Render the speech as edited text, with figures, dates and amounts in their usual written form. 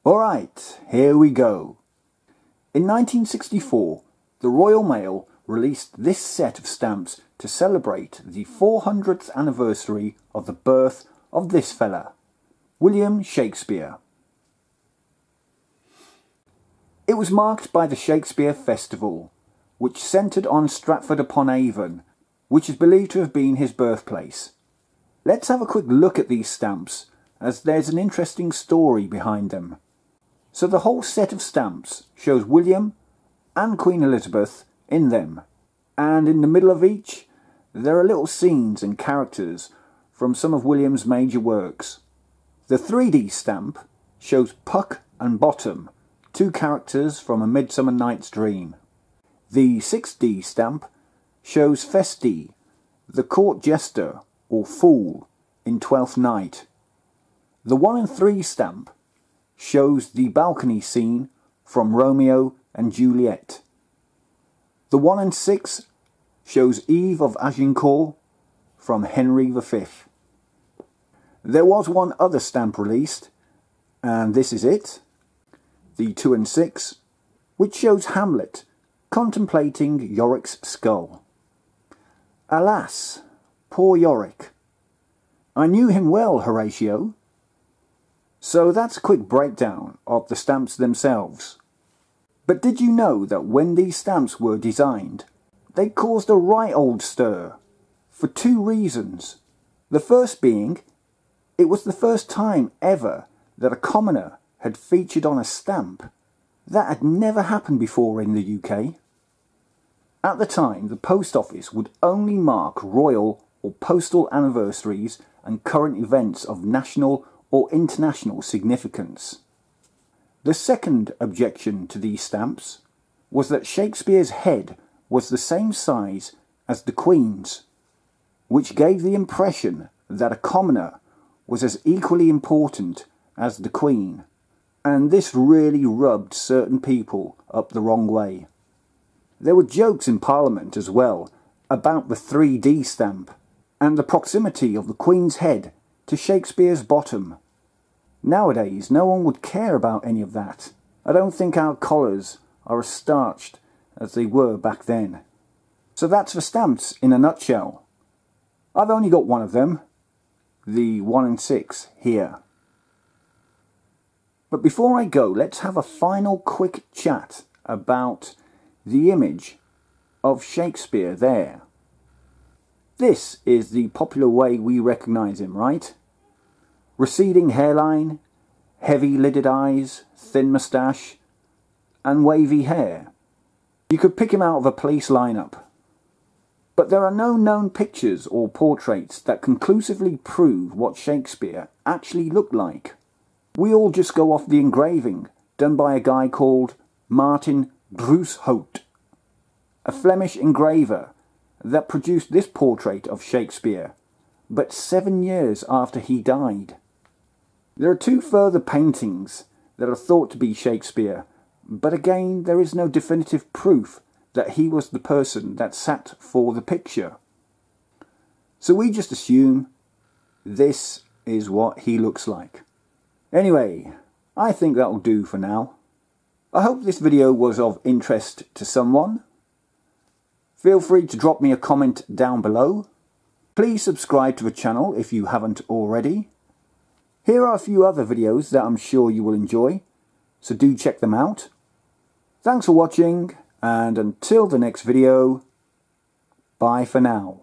Alright, here we go. In 1964, the Royal Mail released this set of stamps to celebrate the 400th anniversary of the birth of this fella, William Shakespeare. It was marked by the Shakespeare Festival, which centred on Stratford-Upon-Avon, which is believed to have been his birthplace. Let's have a quick look at these stamps, as there's an interesting story behind them. So the whole set of stamps shows William and Queen Elizabeth in them, and in the middle of each there are little scenes and characters from some of William's major works. The 3D stamp shows Puck and Bottom, two characters from A Midsummer Night's Dream. The 6D stamp shows Feste, the court jester or fool in Twelfth Night. The 1 and 3 stamp shows the balcony scene from Romeo and Juliet. The 1 and 6 shows Eve of Agincourt from Henry V. There was one other stamp released, and this is it, the 2 and 6, which shows Hamlet contemplating Yorick's skull. Alas, poor Yorick. I knew him well, Horatio. So that's a quick breakdown of the stamps themselves. But did you know that when these stamps were designed, they caused a right old stir, for 2 reasons. The first being, it was the first time ever that a commoner had featured on a stamp. That had never happened before in the UK. At the time, the post office would only mark royal or postal anniversaries and current events of national or international significance. The second objection to these stamps was that Shakespeare's head was the same size as the Queen's, which gave the impression that a commoner was as equally important as the Queen, and this really rubbed certain people up the wrong way. There were jokes in Parliament as well about the 3D stamp and the proximity of the Queen's head to Shakespeare's bottom. Nowadays, no one would care about any of that. I don't think our collars are as starched as they were back then. So that's for stamps in a nutshell. I've only got one of them, the 1 and 6 here. But before I go, let's have a final quick chat about the image of Shakespeare there. This is the popular way we recognise him, right? Receding hairline, heavy-lidded eyes, thin moustache, and wavy hair. You could pick him out of a police lineup. But there are no known pictures or portraits that conclusively prove what Shakespeare actually looked like. We all just go off the engraving done by a guy called Martin Broussehout, a Flemish engraver that produced this portrait of Shakespeare, but 7 years after he died. There are 2 further paintings that are thought to be Shakespeare, but again there is no definitive proof that he was the person that sat for the picture. So we just assume this is what he looks like. Anyway, I think that'll do for now. I hope this video was of interest to someone. Feel free to drop me a comment down below. Please subscribe to the channel if you haven't already. Here are a few other videos that I'm sure you will enjoy, so do check them out. Thanks for watching, and until the next video, bye for now.